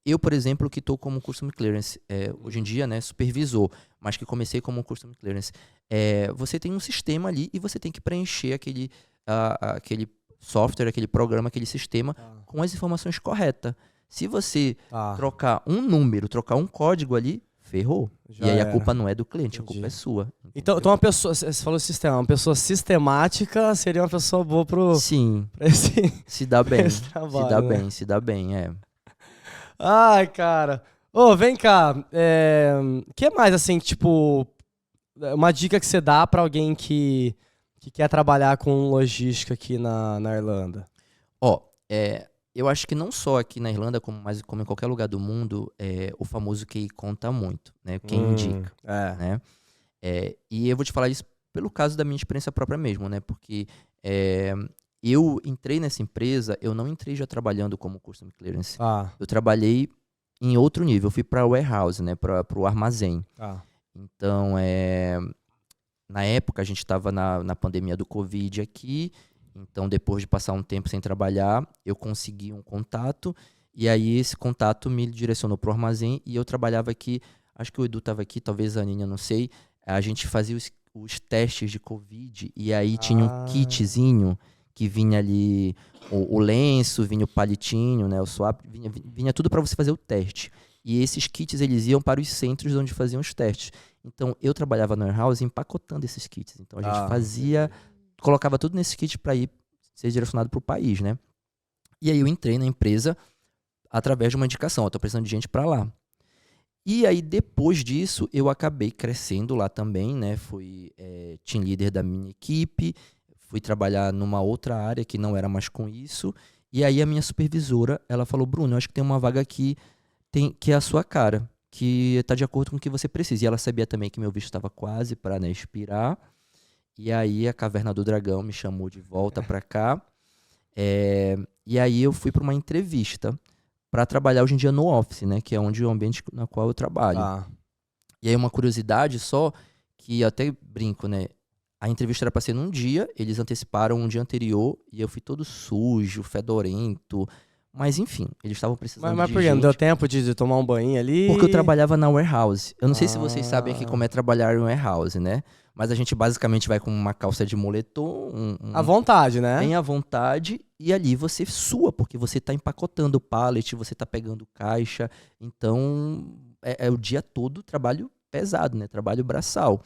eu, por exemplo, que estou como Custom Clearance, hoje em dia, né, supervisor, mas que comecei como Custom Clearance, você tem um sistema ali e você tem que preencher aquele software, aquele programa, aquele sistema com as informações corretas. Se você trocar um número, trocar um código ali, ferrou. Já e aí a era. culpa não é do cliente, Entendi. a culpa é sua. Então uma pessoa, você falou sistema, uma pessoa sistemática seria uma pessoa boa Sim, pra esse... se dá bem. esse trabalho, se dá né? bem, se dá bem, Ai, cara. Ô, vem cá. Que mais, assim, tipo, uma dica que você dá pra alguém que quer trabalhar com logística aqui na Irlanda? Eu acho que não só aqui na Irlanda, mas como em qualquer lugar do mundo, o famoso QI conta muito, né? Quem indica, né? E eu vou te falar isso pelo caso da minha experiência própria mesmo, né? Porque eu entrei nessa empresa, eu não entrei já trabalhando como Custom Clearance. Eu trabalhei em outro nível, eu fui para o warehouse, né? Para o armazém. Então, na época, a gente estava na pandemia do Covid aqui. Então, depois de passar um tempo sem trabalhar, eu consegui um contato. E aí, esse contato me direcionou para o armazém. E eu trabalhava aqui, acho que o Edu estava aqui, talvez a Aninha, não sei. A gente fazia os testes de Covid. E aí, tinha um kitzinho que vinha ali, o lenço, vinha o palitinho, né, o swap, vinha tudo para você fazer o teste. E esses kits, eles iam para os centros onde faziam os testes. Então, eu trabalhava no warehouse empacotando esses kits. Então, a gente fazia... colocava tudo nesse kit para ir ser direcionado para o país, né? E aí eu entrei na empresa através de uma indicação. Eu tô precisando de gente para lá. E aí depois disso eu acabei crescendo lá também, né? Fui team leader da minha equipe, fui trabalhar numa outra área que não era mais com isso. E aí a minha supervisora, ela falou: Bruno, eu acho que tem uma vaga aqui que é a sua cara, que está de acordo com o que você precisa. E ela sabia também que meu visto estava quase para, né, expirar. E aí a Caverna do Dragão me chamou de volta para cá. E aí eu fui para uma entrevista para trabalhar hoje em dia no office, né? Que é onde o ambiente no qual eu trabalho. E aí uma curiosidade só, que eu até brinco, né? A entrevista era para ser num dia, eles anteciparam um dia anterior e eu fui todo sujo, fedorento. Mas enfim, eles estavam precisando Mas de por que? Não gente. deu tempo de tomar um banho ali? Porque eu trabalhava na warehouse. Eu não sei se vocês sabem aqui como é trabalhar em warehouse, né? Mas a gente basicamente vai com uma calça de moletom. À vontade, né? Bem à vontade. E ali você sua, porque você tá empacotando o pallet, você tá pegando caixa. Então, é o dia todo trabalho pesado, né? Trabalho braçal.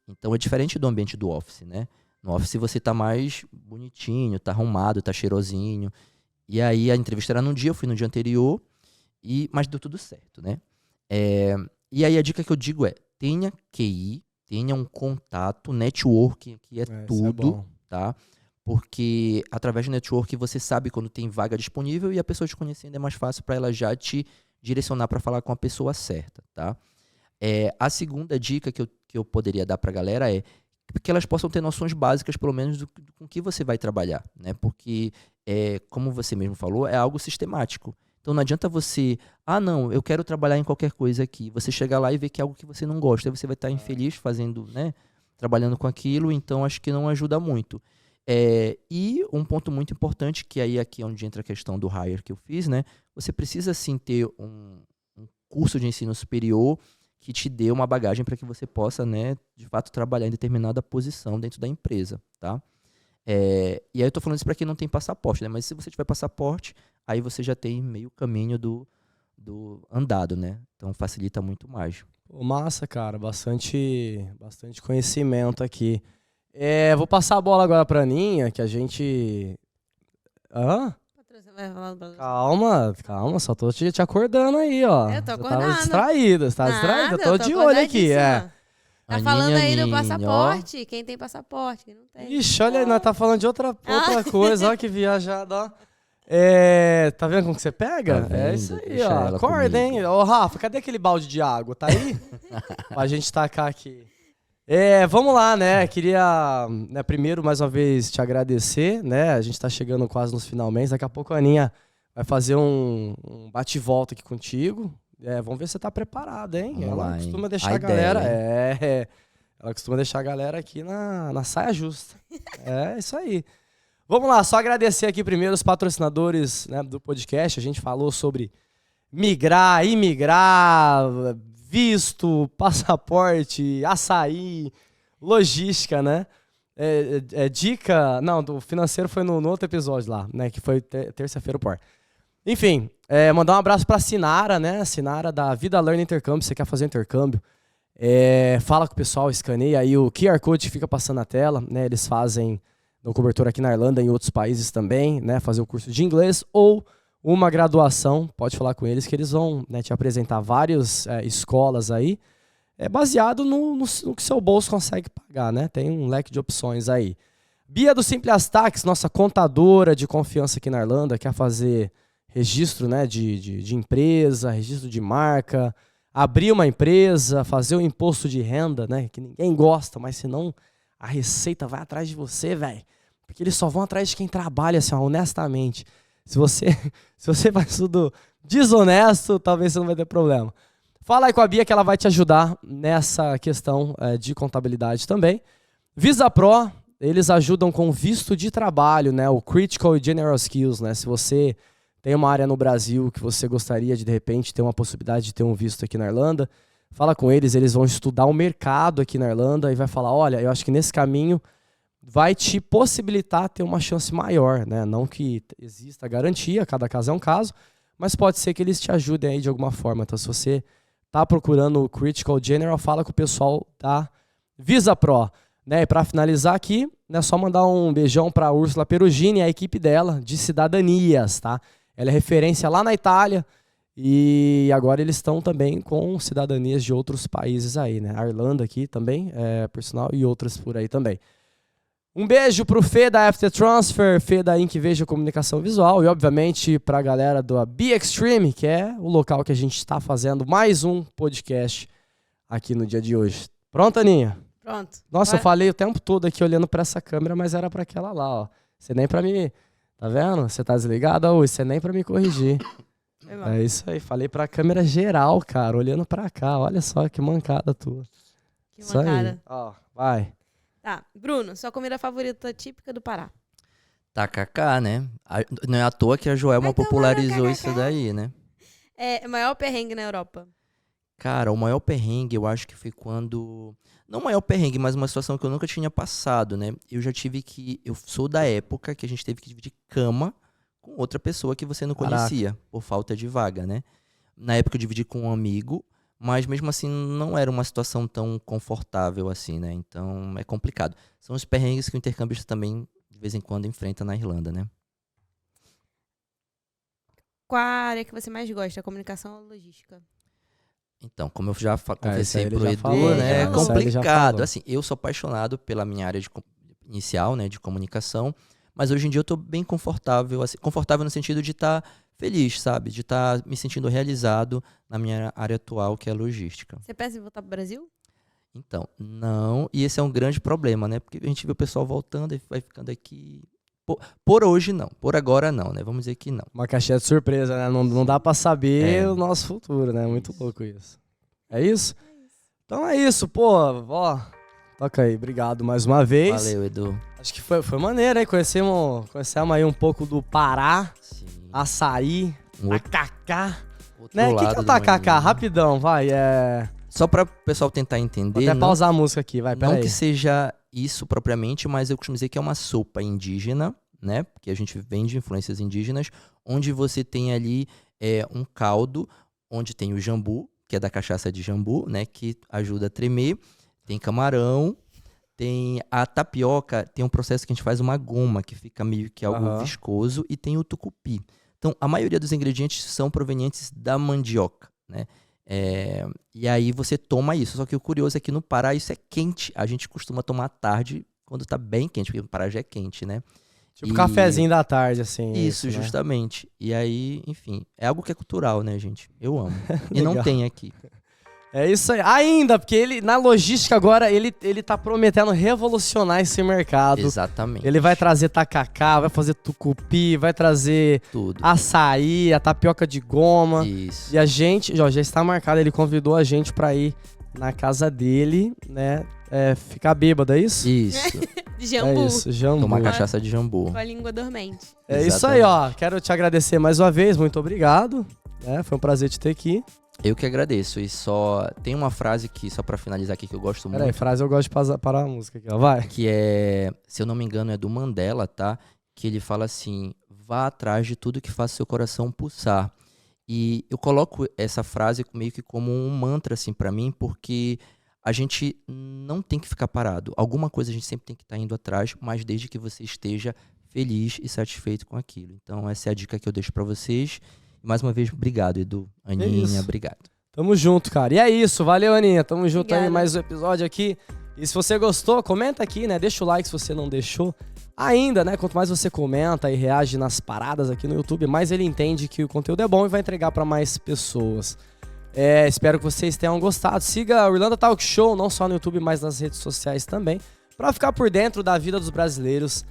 Então, é diferente do ambiente do office, né? No office você tá mais bonitinho, tá arrumado, tá cheirosinho. E aí a entrevista era num dia, eu fui no dia anterior, mas deu tudo certo, né? E aí a dica que eu digo tenha QI, tenha um contato, networking, que é tudo, tá? Porque através do networking você sabe quando tem vaga disponível e a pessoa te conhecendo é mais fácil para ela já te direcionar para falar com a pessoa certa, tá? A segunda dica que eu poderia dar para a galera é que elas possam ter noções básicas, pelo menos, com que você vai trabalhar, né? Porque, como você mesmo falou, é algo sistemático. Então não adianta você, não, eu quero trabalhar em qualquer coisa aqui. Você chega lá e vê que é algo que você não gosta, aí você vai estar infeliz fazendo, né? Trabalhando com aquilo, então acho que não ajuda muito. E um ponto muito importante, que aí aqui é onde entra a questão do hire que eu fiz, né? Você precisa sim ter um curso de ensino superior que te dê uma bagagem para que você possa, né, de fato, trabalhar em determinada posição dentro da empresa, tá? E aí eu tô falando isso para quem não tem passaporte, né? Mas se você tiver passaporte, aí você já tem meio caminho do andado, né? Então facilita muito mais. Massa, cara. Bastante conhecimento aqui. Vou passar a bola agora pra Aninha, que a gente... Calma, só tô te acordando aí, ó. Eu tô Você acordando. tava distraída, você tá distraída? Eu tô de olho aqui, Tá falando aí do passaporte? Quem tem passaporte, quem não tem. Ixi, olha aí, nós tá falando de outra coisa, ó, que viajada, ó. Tá vendo como que você pega? Tá vendo? É isso aí, Deixa ó. ela Acorda, comigo. hein? Ô, Rafa, cadê aquele balde de água? Tá aí? Pra gente tacar aqui. Vamos lá, né? Queria, né, primeiro, mais uma vez, te agradecer, né? A gente tá chegando quase nos finalmente. Daqui a pouco a Aninha vai fazer um bate-volta aqui contigo. Vamos ver se você tá preparado, hein? Vamos Ela lá, costuma hein? deixar A a galera. ideia, Ela costuma deixar a galera aqui na saia justa. É isso aí. Vamos lá, só agradecer aqui primeiro os patrocinadores, né, do podcast. A gente falou sobre migrar, imigrar, visto, passaporte, açaí, logística, né? Dica. Não, do financeiro foi no outro episódio lá, né? Que foi terça-feira o POR. Enfim, mandar um abraço pra Sinara, né? Sinara da Vida Learning Intercâmbio. Você quer fazer intercâmbio? Fala com o pessoal, escaneia aí o QR Code que fica passando na tela, né? Eles fazem no cobertor aqui na Irlanda e em outros países também, né? Fazer o curso de inglês ou uma graduação. Pode falar com eles que eles vão, né, te apresentar várias escolas aí, baseado no que seu bolso consegue pagar, né? Tem um leque de opções aí. Bia do Simples Tax, nossa contadora de confiança aqui na Irlanda, quer fazer registro, né, de empresa, registro de marca, abrir uma empresa, fazer um imposto de renda, né, que ninguém gosta, mas senão a Receita vai atrás de você, velho. Porque eles só vão atrás de quem trabalha, assim, ó, honestamente. Se você faz tudo desonesto, talvez você não vai ter problema. Fala aí com a Bia que ela vai te ajudar nessa questão de contabilidade também. Visa Pro, eles ajudam com visto de trabalho, né, o Critical e General Skills, né, se você tem uma área no Brasil que você gostaria de repente, ter uma possibilidade de ter um visto aqui na Irlanda, fala com eles, eles vão estudar o mercado aqui na Irlanda e vai falar, olha, eu acho que nesse caminho vai te possibilitar ter uma chance maior, né? Não que exista garantia, cada caso é um caso, mas pode ser que eles te ajudem aí de alguma forma. Então, se você tá procurando o Critical General, fala com o pessoal da Visa Pro, né? E para finalizar aqui, né, só mandar um beijão para a Úrsula Perugini e a equipe dela de cidadanias, tá? Ela é referência lá na Itália e agora eles estão também com cidadanias de outros países aí, né? A Irlanda aqui também, por sinal, e outras por aí também. Um beijo pro Fê da After Transfer, Fê da Inc. Veja Comunicação Visual e, obviamente, pra galera do Be Extreme, que é o local que a gente está fazendo mais um podcast aqui no dia de hoje. Pronto, Aninha? Pronto. Nossa, eu falei o tempo todo aqui olhando pra essa câmera, mas era pra aquela lá, ó. Você nem pra me... Tá vendo? Você tá desligado? Ô, você nem pra me corrigir. É isso aí. Falei pra câmera geral, cara, olhando pra cá. Olha só que mancada tua. Que Isso mancada. aí. Ó, vai. Tá, Bruno, sua comida favorita típica do Pará? Tacacá, né? Não é à toa que a Joelma popularizou isso daí, né? O maior perrengue na Europa? Cara, o maior perrengue eu acho que foi quando... Não o maior perrengue, mas uma situação que eu nunca tinha passado, né? Eu sou da época que a gente teve que dividir cama com outra pessoa que você não conhecia, por falta de vaga, né? Na época eu dividi com um amigo, mas mesmo assim não era uma situação tão confortável assim, né? Então é complicado. São os perrengues que o intercambista também, de vez em quando, enfrenta na Irlanda, né? Qual a área que você mais gosta? Comunicação ou logística? Então, como eu já conversei pro Edu, falou, né? É já complicado. Assim, eu sou apaixonado pela minha área inicial, né? De comunicação. Mas hoje em dia eu tô bem confortável. Assim, confortável no sentido de estar feliz, sabe? De estar me sentindo realizado na minha área atual, que é a logística. Você pensa em voltar pro Brasil? Então, não. E esse é um grande problema, né? Porque a gente vê o pessoal voltando e vai ficando aqui. Por hoje, não. Por agora, não, né? Vamos dizer que não. Uma caixinha de surpresa, né? Não dá pra saber o nosso futuro, né? Muito louco isso. É isso? Então é isso, pô. Ó, toca aí. Obrigado mais uma vez. Valeu, Edu. Acho que foi maneiro, hein? Conhecemos aí um pouco do Pará, Sim. açaí, tacacá. Outro Né? O que é lado o do tacacá? Mangue. Rapidão, vai. Só para o pessoal tentar Vou entender. até pausar a música aqui, vai, Não peraí. que seja isso propriamente, mas eu costumo dizer que é uma sopa indígena, né? Porque a gente vem de influências indígenas, onde você tem ali um caldo, onde tem o jambu, que é da cachaça de jambu, né? Que ajuda a tremer. Tem camarão, tem a tapioca, tem um processo que a gente faz uma goma, que fica meio que algo viscoso, e tem o tucupi. Então, a maioria dos ingredientes são provenientes da mandioca, né? E aí você toma isso. Só que o curioso é que no Pará isso é quente. A gente costuma tomar à tarde, quando tá bem quente, porque o Pará já é quente, né? Tipo cafezinho da tarde, assim. Isso, né? justamente. E aí, enfim, é algo que é cultural, né, gente? Eu amo. E não Legal. tem aqui. É isso aí. Ainda, porque ele, na logística agora, ele tá prometendo revolucionar esse mercado. Exatamente. Ele vai trazer tacacá, vai fazer tucupi, vai trazer tudo. açaí, a tapioca de goma. Isso. E a gente, já está marcado, ele convidou a gente pra ir na casa dele, né? Ficar bêbado, é isso? Isso. Jambu. É isso, jambu. Tomar cachaça de jambu. Com a língua dormente. É isso aí, ó. Quero te agradecer mais uma vez, muito obrigado. Foi um prazer te ter aqui. Eu que agradeço. E só tem uma frase que, só pra finalizar aqui, que eu gosto muito. Peraí, frase eu gosto de parar a música aqui, ó. Vai. Que é, se eu não me engano, é do Mandela, tá? Que ele fala assim: vá atrás de tudo que faça seu coração pulsar. E eu coloco essa frase meio que como um mantra, assim, pra mim, porque a gente não tem que ficar parado. Alguma coisa a gente sempre tem que estar indo atrás, mas desde que você esteja feliz e satisfeito com aquilo. Então essa é a dica que eu deixo pra vocês. Mais uma vez, obrigado, Edu. Aninha, obrigado. Tamo junto, cara. E é isso, valeu, Aninha. Tamo junto. Obrigada. Aí, mais um episódio aqui. E se você gostou, comenta aqui, né? Deixa o like se você não deixou. Ainda, né? Quanto mais você comenta e reage nas paradas aqui no YouTube, mais ele entende que o conteúdo é bom e vai entregar pra mais pessoas. Espero que vocês tenham gostado. Siga o Irlanda Talk Show, não só no YouTube, mas nas redes sociais também, pra ficar por dentro da vida dos brasileiros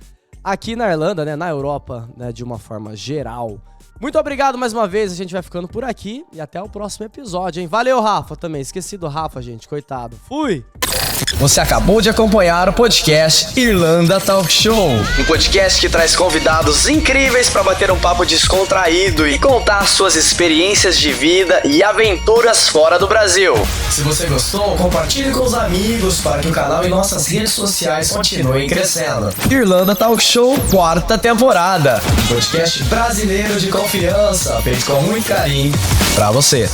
aqui na Irlanda, né? Na Europa, né? De uma forma geral. Muito obrigado mais uma vez, a gente vai ficando por aqui e até o próximo episódio, hein? Valeu, Rafa, também. Esqueci do Rafa, gente, coitado. Fui! Você acabou de acompanhar o podcast Irlanda Talk Show, um podcast que traz convidados incríveis para bater um papo descontraído e contar suas experiências de vida e aventuras fora do Brasil. Se você gostou, compartilhe com os amigos para que o canal e nossas redes sociais continuem crescendo. Irlanda Talk Show, 4ª temporada, um podcast brasileiro de confiança, feito com muito carinho para você.